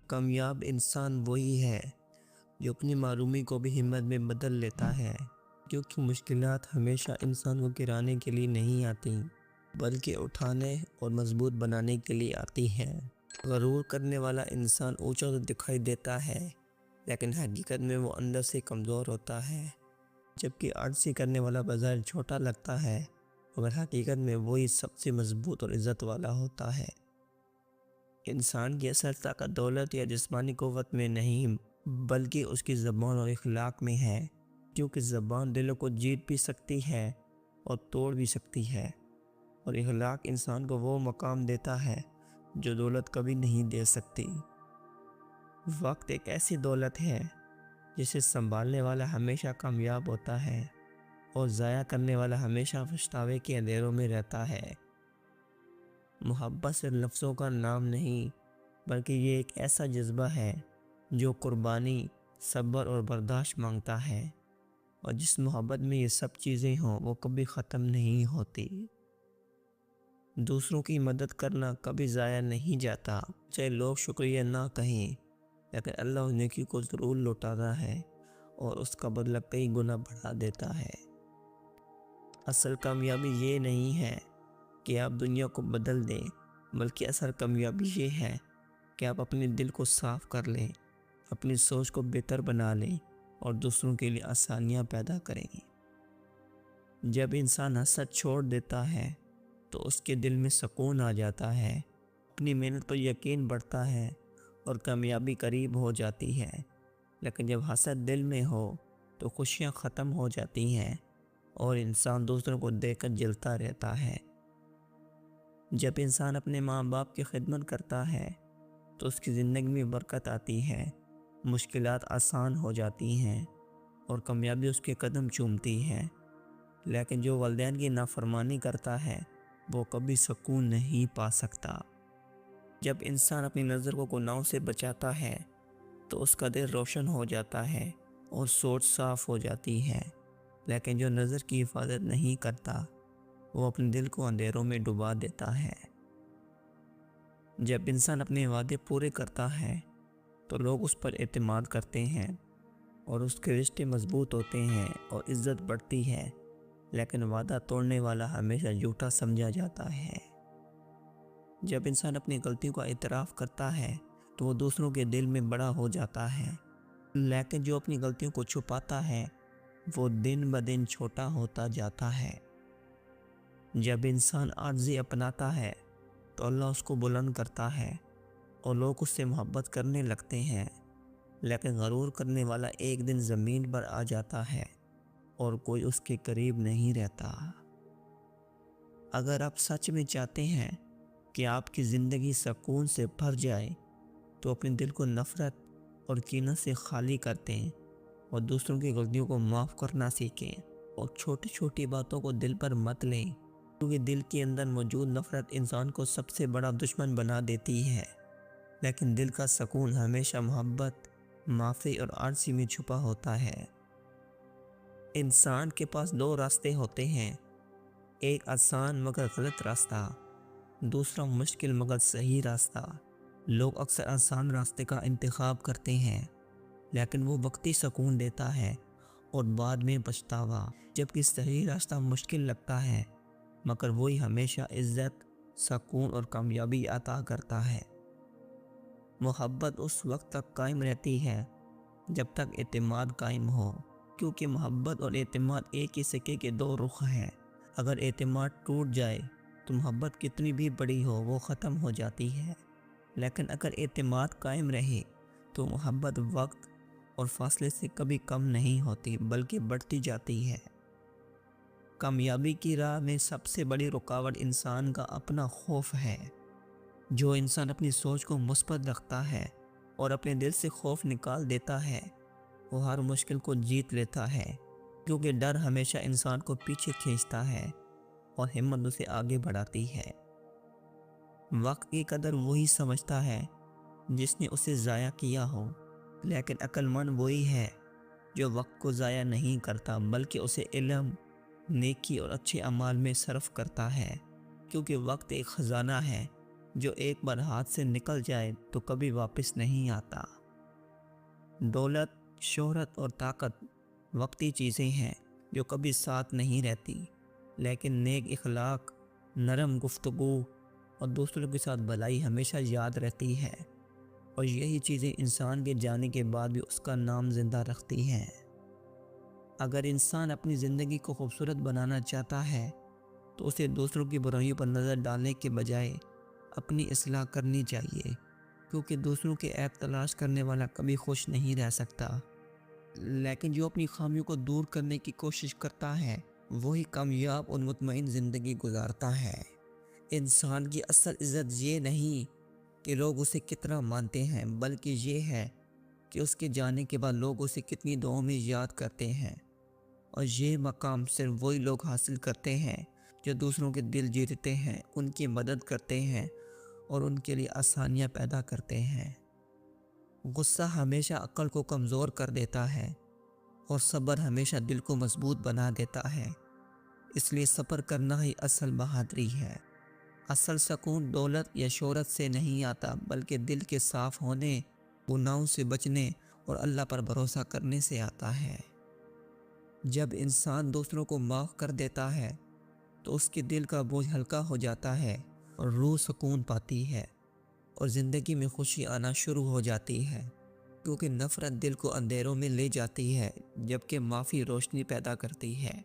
کامیاب انسان وہی ہے جو اپنی معرومی کو بھی ہمت میں بدل لیتا ہے، کیونکہ مشکلات ہمیشہ انسان کو گرانے کے لیے نہیں آتی بلکہ اٹھانے اور مضبوط بنانے کے لیے آتی ہیں۔ غرور کرنے والا انسان اونچا تو دکھائی دیتا ہے لیکن حقیقت میں وہ اندر سے کمزور ہوتا ہے، جبکہ عاجزی کرنے والا بظاہر چھوٹا لگتا ہے مگر حقیقت میں وہی سب سے مضبوط اور عزت والا ہوتا ہے۔ انسان کی اصل طاقت دولت یا جسمانی قوت میں نہیں بلکہ اس کی زبان اور اخلاق میں ہے، کیونکہ زبان دلوں کو جیت بھی سکتی ہے اور توڑ بھی سکتی ہے، اور اخلاق انسان کو وہ مقام دیتا ہے جو دولت کبھی نہیں دے سکتی۔ وقت ایک ایسی دولت ہے جسے سنبھالنے والا ہمیشہ کامیاب ہوتا ہے اور ضائع کرنے والا ہمیشہ پچھتاوے کے اندھیروں میں رہتا ہے۔ محبت صرف لفظوں کا نام نہیں بلکہ یہ ایک ایسا جذبہ ہے جو قربانی، صبر اور برداشت مانگتا ہے، اور جس محبت میں یہ سب چیزیں ہوں وہ کبھی ختم نہیں ہوتی۔ دوسروں کی مدد کرنا کبھی ضائع نہیں جاتا، چاہے لوگ شکریہ نہ کہیں، لیکن اللہ اس نیکی کو ضرور لوٹاتا ہے اور اس کا بدلہ کئی گنا بڑھا دیتا ہے۔ اصل کامیابی یہ نہیں ہے کہ آپ دنیا کو بدل دیں، بلکہ اصل کامیابی یہ ہے کہ آپ اپنے دل کو صاف کر لیں، اپنی سوچ کو بہتر بنا لیں اور دوسروں کے لیے آسانیاں پیدا کریں۔ جب انسان حسد چھوڑ دیتا ہے تو اس کے دل میں سکون آ جاتا ہے، اپنی محنت پر یقین بڑھتا ہے اور کامیابی قریب ہو جاتی ہے۔ لیکن جب حسد دل میں ہو تو خوشیاں ختم ہو جاتی ہیں اور انسان دوسروں کو دیکھ کر جلتا رہتا ہے۔ جب انسان اپنے ماں باپ کی خدمت کرتا ہے تو اس کی زندگی میں برکت آتی ہے، مشکلات آسان ہو جاتی ہیں اور کامیابی اس کے قدم چومتی ہے۔ لیکن جو والدین کی نافرمانی کرتا ہے وہ کبھی سکون نہیں پا سکتا۔ جب انسان اپنی نظر کو گناہوں سے بچاتا ہے تو اس کا دل روشن ہو جاتا ہے اور سوچ صاف ہو جاتی ہے، لیکن جو نظر کی حفاظت نہیں کرتا وہ اپنے دل کو اندھیروں میں ڈبا دیتا ہے۔ جب انسان اپنے وعدے پورے کرتا ہے تو لوگ اس پر اعتماد کرتے ہیں اور اس کے رشتے مضبوط ہوتے ہیں اور عزت بڑھتی ہے، لیکن وعدہ توڑنے والا ہمیشہ جھوٹا سمجھا جاتا ہے۔ جب انسان اپنی غلطیوں کا اعتراف کرتا ہے تو وہ دوسروں کے دل میں بڑا ہو جاتا ہے، لیکن جو اپنی غلطیوں کو چھپاتا ہے وہ دن بدن چھوٹا ہوتا جاتا ہے۔ جب انسان عاجزی اپناتا ہے تو اللہ اس کو بلند کرتا ہے اور لوگ اس سے محبت کرنے لگتے ہیں، لیکن غرور کرنے والا ایک دن زمین پر آ جاتا ہے اور کوئی اس کے قریب نہیں رہتا۔ اگر آپ سچ میں چاہتے ہیں کہ آپ کی زندگی سکون سے بھر جائے تو اپنے دل کو نفرت اور کینہ سے خالی کر دیں اور دوسروں کی غلطیوں کو معاف کرنا سیکھیں، اور چھوٹی چھوٹی باتوں کو دل پر مت لیں، کیونکہ دل کے اندر موجود نفرت انسان کو سب سے بڑا دشمن بنا دیتی ہے، لیکن دل کا سکون ہمیشہ محبت، معافی اور عاجزی میں چھپا ہوتا ہے۔ انسان کے پاس دو راستے ہوتے ہیں، ایک آسان مگر غلط راستہ، دوسرا مشکل مگر صحیح راستہ۔ لوگ اکثر آسان راستے کا انتخاب کرتے ہیں لیکن وہ وقتی سکون دیتا ہے اور بعد میں پچھتاوا، جبکہ صحیح راستہ مشکل لگتا ہے مگر وہی ہمیشہ عزت، سکون اور کامیابی عطا کرتا ہے۔ محبت اس وقت تک قائم رہتی ہے جب تک اعتماد قائم ہو، کیونکہ محبت اور اعتماد ایک ہی سکے کے دو رخ ہیں۔ اگر اعتماد ٹوٹ جائے تو محبت کتنی بھی بڑی ہو وہ ختم ہو جاتی ہے، لیکن اگر اعتماد قائم رہے تو محبت وقت اور فاصلے سے کبھی کم نہیں ہوتی بلکہ بڑھتی جاتی ہے۔ کامیابی کی راہ میں سب سے بڑی رکاوٹ انسان کا اپنا خوف ہے۔ جو انسان اپنی سوچ کو مثبت رکھتا ہے اور اپنے دل سے خوف نکال دیتا ہے وہ ہر مشکل کو جیت لیتا ہے، کیونکہ ڈر ہمیشہ انسان کو پیچھے کھینچتا ہے اور ہمت اسے آگے بڑھاتی ہے۔ وقت کی قدر وہی سمجھتا ہے جس نے اسے ضائع کیا ہو، لیکن عقل مند وہی ہے جو وقت کو ضائع نہیں کرتا بلکہ اسے علم، نیکی اور اچھے اعمال میں صرف کرتا ہے، کیونکہ وقت ایک خزانہ ہے جو ایک بار ہاتھ سے نکل جائے تو کبھی واپس نہیں آتا۔ دولت، شہرت اور طاقت وقتی چیزیں ہیں جو کبھی ساتھ نہیں رہتی، لیکن نیک اخلاق، نرم گفتگو اور دوسروں کے ساتھ بھلائی ہمیشہ یاد رہتی ہے، اور یہی چیزیں انسان کے جانے کے بعد بھی اس کا نام زندہ رکھتی ہیں۔ اگر انسان اپنی زندگی کو خوبصورت بنانا چاہتا ہے تو اسے دوسروں کی برائیوں پر نظر ڈالنے کے بجائے اپنی اصلاح کرنی چاہیے، کیونکہ دوسروں کے عیب تلاش کرنے والا کبھی خوش نہیں رہ سکتا، لیکن جو اپنی خامیوں کو دور کرنے کی کوشش کرتا ہے وہی کامیاب اور مطمئن زندگی گزارتا ہے۔ انسان کی اصل عزت یہ نہیں کہ لوگ اسے کتنا مانتے ہیں، بلکہ یہ ہے کہ اس کے جانے کے بعد لوگ اسے کتنی دعاؤں میں یاد کرتے ہیں، اور یہ مقام صرف وہی لوگ حاصل کرتے ہیں جو دوسروں کے دل جیتتے ہیں، ان کی مدد کرتے ہیں اور ان کے لیے آسانیاں پیدا کرتے ہیں۔ غصہ ہمیشہ عقل کو کمزور کر دیتا ہے اور صبر ہمیشہ دل کو مضبوط بنا دیتا ہے، اس لیے صبر کرنا ہی اصل بہادری ہے۔ اصل سکون دولت یا شہرت سے نہیں آتا، بلکہ دل کے صاف ہونے، گناہوں سے بچنے اور اللہ پر بھروسہ کرنے سے آتا ہے۔ جب انسان دوسروں کو معاف کر دیتا ہے تو اس کے دل کا بوجھ ہلکا ہو جاتا ہے اور روح سکون پاتی ہے، اور زندگی میں خوشی آنا شروع ہو جاتی ہے، کیونکہ نفرت دل کو اندھیروں میں لے جاتی ہے جبکہ معافی روشنی پیدا کرتی ہے۔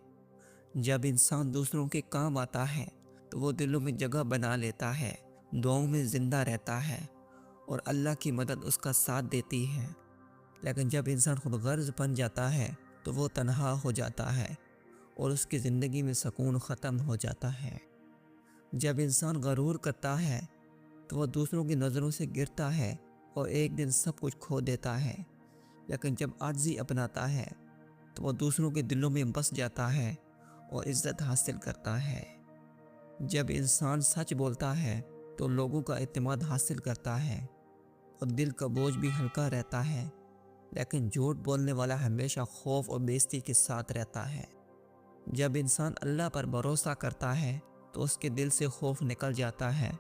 جب انسان دوسروں کے کام آتا ہے تو وہ دلوں میں جگہ بنا لیتا ہے، دعاؤں میں زندہ رہتا ہے اور اللہ کی مدد اس کا ساتھ دیتی ہے، لیکن جب انسان خود غرض بن جاتا ہے تو وہ تنہا ہو جاتا ہے اور اس کی زندگی میں سکون ختم ہو جاتا ہے۔ جب انسان غرور کرتا ہے تو وہ دوسروں کی نظروں سے گرتا ہے اور ایک دن سب کچھ کھو دیتا ہے، لیکن جب عاجزی اپناتا ہے تو وہ دوسروں کے دلوں میں بس جاتا ہے اور عزت حاصل کرتا ہے۔ جب انسان سچ بولتا ہے تو لوگوں کا اعتماد حاصل کرتا ہے اور دل کا بوجھ بھی ہلکا رہتا ہے، لیکن جھوٹ بولنے والا ہمیشہ خوف اور بے عزتی کے ساتھ رہتا ہے۔ جب انسان اللہ پر بھروسہ کرتا ہے تو اس کے دل سے خوف نکل جاتا ہے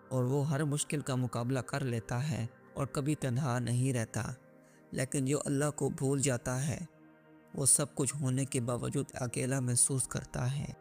اور وہ ہر مشکل کا مقابلہ کر لیتا ہے اور کبھی تنہا نہیں رہتا، لیکن جو اللہ کو بھول جاتا ہے وہ سب کچھ ہونے کے باوجود اکیلا محسوس کرتا ہے۔